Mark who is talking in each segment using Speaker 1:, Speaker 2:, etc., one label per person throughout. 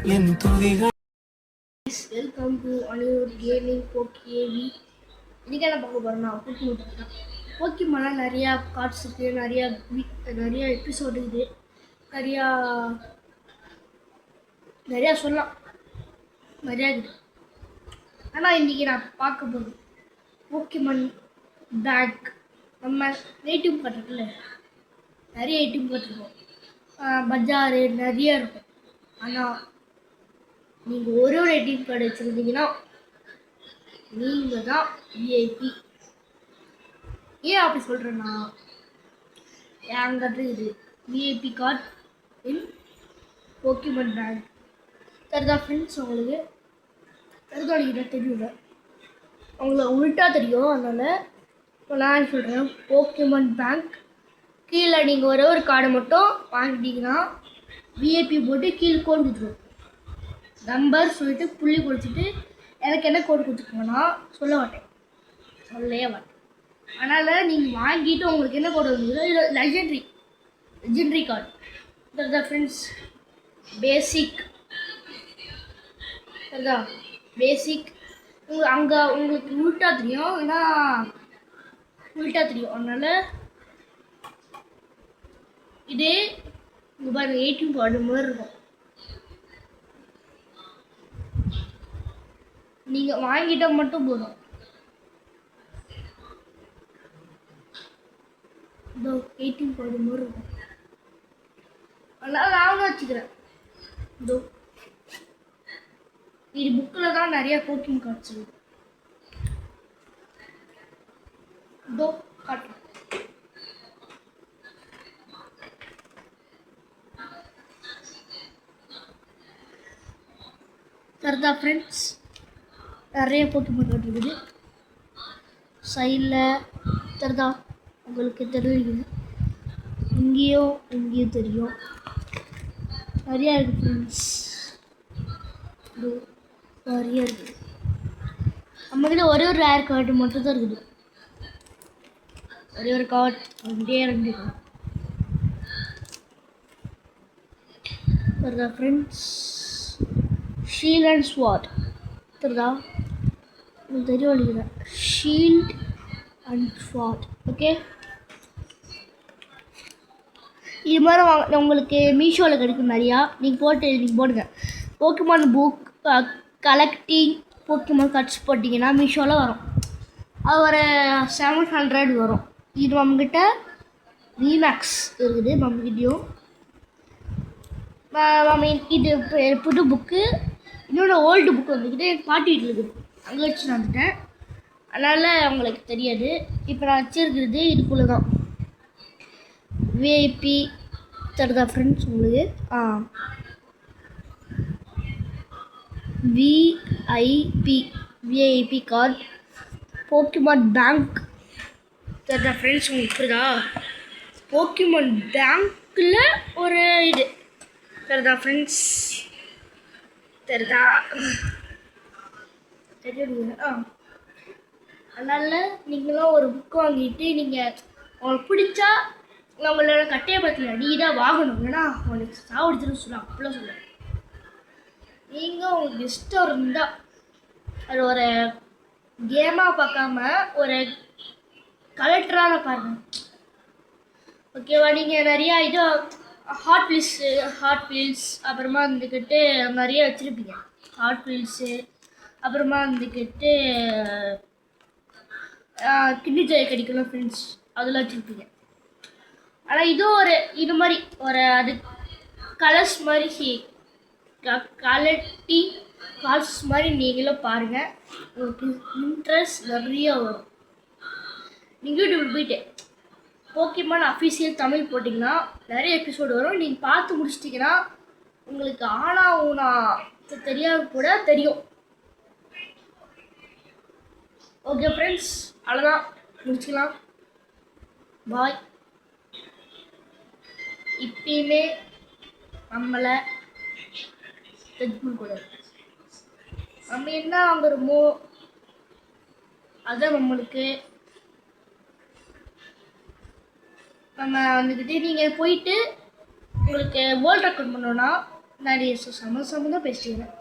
Speaker 1: என் துதிகள்.
Speaker 2: Welcome to Anirudh gaming போக்கேவி. இன்றைக்கி என்ன பார்க்க போகிறோம்னா போக்கிமான்லாம் நிறையா கார்ட்ஸ் இருக்குது, நிறையா எபிசோடு இருக்குது, நிறையா சொல்லலாம், நிறையா இருக்குது. ஆனால் இன்றைக்கி நான் பார்க்க போகுது போக்கிமான் பேங்க். நம்ம ஏடிஎம் கார்டு இருக்குல்ல, நிறைய ஏடிஎம் கார்டு இருக்கும், பஜாரு நிறையா இருக்கும். ஆனால் நீங்கள் ஒரு ஏடிஎம் கார்டு வச்சுருந்தீங்கன்னா நீங்கள் தான் விஐபி. ஏன் அப்படி சொல்கிறேன்னா, என்கிட்ட இது விஐபி கார்டு இன் போக்கிமான் பேங்க். தெரியுதா ஃப்ரெண்ட்ஸ்? உங்களுக்கு தெரிஞ்சுக்கிட்ட தெரியல, உங்களுக்கு உள்ட்டா தெரியும். அதனால் இப்போ நான் சொல்கிறேன், போக்கிமான் பேங்க் கீழே நீங்கள் ஒரே ஒரு கார்டை மட்டும் வாங்கிட்டீங்கன்னா விஐபி போட்டு கீழே கோடு கொடுத்துருவோம். நம்பர் சொல்லிட்டு புள்ளி கொடுத்துட்டு எனக்கு என்ன கோடு கொடுத்துருக்கோன்னா சொல்லவே மாட்டேன். அதனால் நீங்கள் வாங்கிட்டு உங்களுக்கு என்ன கோடு வந்தீங்களோ இது லெஜெண்ட்ரி கார்டு. தெரியுதா ஃப்ரெண்ட்ஸ்? பேசிக் அங்கே உங்களுக்கு உள்ட்டா தெரியும், அதனால் இதே இங்கே பாருங்க, ஏடிஎம் கார்டு மாதிரி இருக்கும். நீங்கள் வாங்கிட்டால் மட்டும் போதும். இதோ ஏடிஎம் கார்டு மாதிரி இருக்கும், அதனால் நானும் வச்சுக்கிறேன். இதோ இது புக்கில் தான் நிறையா போக்கிமான் கார்ட்ஸ் இருக்குது. இதோ காட்டுறேன். தெரியுதா ஃப்ரெண்ட்ஸ்? நிறைய போக்கிமான் கார்டு இருக்குது. சைடில் தெரியுதா? உங்களுக்கு தெரியுது, இங்கேயும் தெரியும். நிறையா இருக்குது ஃப்ரெண்ட்ஸ், நிறைய இருக்குது. நம்மக்கிட்ட ஒரே ஒரு ரேர் கார்டு மட்டும் தான் இருக்குது. ஒரே ஒரு கார்டு, ரெண்டு கார்டு. தெரியுதா ஃப்ரெண்ட்ஸ்? ஷீல்ட் அண்ட் ஸ்வாட். தெரியுதா? உங்களுக்கு தெரியும் இல்லைங்களா? Shield and Swat. ஓகே, இது மாதிரி உங்களுக்கு மீஷோவில் கிடைக்கும் நிறையா. நீங்கள் போடுங்க Pokemon book collecting Pokemon cards போட்டிங்கன்னா மீஷோவில் வரும். அது ஒரு 700 வரும். இது நம்மக்கிட்ட ரீமேக்ஸ் இருக்குது, நம்மக்கிட்டையும். இது புது புக்கு, இன்னொன்று ஓல்டு புக்கு வந்துக்கிட்டு என் பாட்டி வீட்டில் இருக்குது, அங்கே வச்சு வந்துட்டேன். அதனால் அவங்களுக்கு தெரியாது. இப்போ நான் வச்சுருக்கிறது இதுக்குள்ளே தான். விஐபி தெரியுதா ஃப்ரெண்ட்ஸ்? உங்களுக்கு விஐபி கார்டு போக்கிமான் பேங்க் தெரியுதா ஃப்ரெண்ட்ஸ்? உங்களுக்கு புரியுதா? போக்கிமான் பேங்க்கில் ஒரு இது தெரியுதா ஃப்ரெண்ட்ஸ்? தெரியுதா? அதனால் நீங்களும் ஒரு புக்கு வாங்கிட்டு நீங்கள் உங்களுக்கு பிடிச்சா உங்களோட கட்டாயப்படுத்தல நீ தான் வாங்கணும், ஏன்னா உங்களுக்கு சாவடிச்சுன்னு சொல்ல அப்படிலாம் சொல்ல. நீங்கள் உங்களுக்கு இஷ்டம் இருந்தால் அது ஒரு கேமாக பார்க்காம ஒரு கலெக்டராக பாருங்கள், ஓகேவா? நீங்கள் நிறையா இது ஹாட் வீல்ஸ் அப்புறமா வந்துக்கிட்டு நிறைய வச்சுருப்பீங்க. ஹாட் வீல்ஸு அப்புறமா வந்துக்கிட்டு கிண்டி ஜாய் கிடைக்கணும் ஃப்ரெண்ட்ஸ், அதெல்லாம் வச்சுருப்பீங்க. ஆனால் இது மாதிரி ஒரு அது கலர்ஸ் மாதிரி கலட்டி கால்ஸ் மாதிரி நீங்களும் பாருங்கள், உங்களுக்கு இன்ட்ரெஸ்ட் நிறையா வரும். நீங்கள் யூடியூப் போயிட்டு போக்கிமான் அஃபீஷியல் தமிழ் போட்டிங்கன்னா நிறைய எபிசோடு வரும். நீங்கள் பார்த்து முடிச்சிட்டிங்கன்னா உங்களுக்கு ஊனா தெரியாது கூட தெரியும். ஓகே ஃப்ரெண்ட்ஸ், அவ்வளோதான், முடிச்சுக்கலாம். பாய். இப்பயுமே நம்மளை கூடாது, நம்ம என்ன வாங்குறோமோ அதை நம்மளுக்கு நம்ம வந்துக்கிட்டு நீங்கள் போயிட்டு உங்களுக்கு வேர்ல்ட் ரெக்கார்ட் பண்ணோன்னா நிறைய சம்மந்தம் பேசிக்கிறேன்.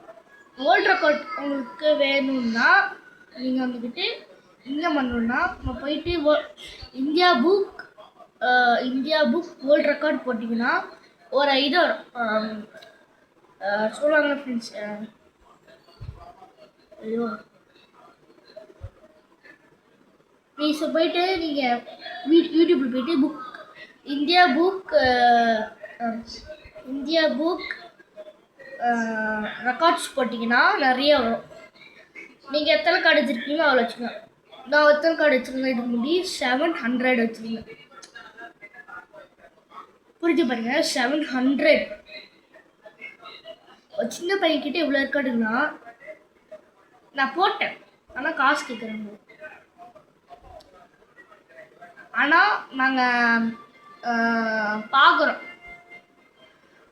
Speaker 2: வேர்ல்ட் ரெக்கார்ட் உங்களுக்கு வேணும்னா நீங்கள் வந்துக்கிட்டு என்ன பண்ணணுன்னா நம்ம போயிட்டு இந்தியா புக் வேர்ல்ட் ரெக்கார்ட் போட்டிங்கன்னா ஒரு இது சொல்லுவாங்களே ஃப்ரெண்ட்ஸ், ஐயோ நீங்கள் போயிட்டு நீங்கள் யூடியூப்பில் போயிட்டு இந்தியா புக் ரெக்கார்ட்ஸ் போட்டிங்கன்னா நிறைய வரும். நீங்கள் எத்தனை கார்டு வச்சுருக்கீங்களோ அவ்வளோ வச்சுக்கோங்க. நான் எத்தனை கார்டு வச்சுருந்தேன், இதுக்கு முன்னாடி 700 வச்சுருந்தேன். புரிஞ்சு பாருங்க, 700. ஒரு சின்ன பையன்கிட்ட இவ்வளோ இருக்காடுங்கன்னா நான் போட்டேன், ஆனால் காசு கேட்குறாங்க. ஆனால் நாங்கள் பார்க்குறோம்,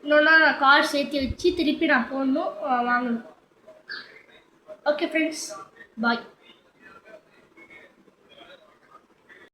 Speaker 2: இன்னொன்னா நான் கார்டு சேர்த்து வச்சு திருப்பி நான் போடணும், வாங்கணும். ஓகே ஃப்ரெண்ட்ஸ், பாய்.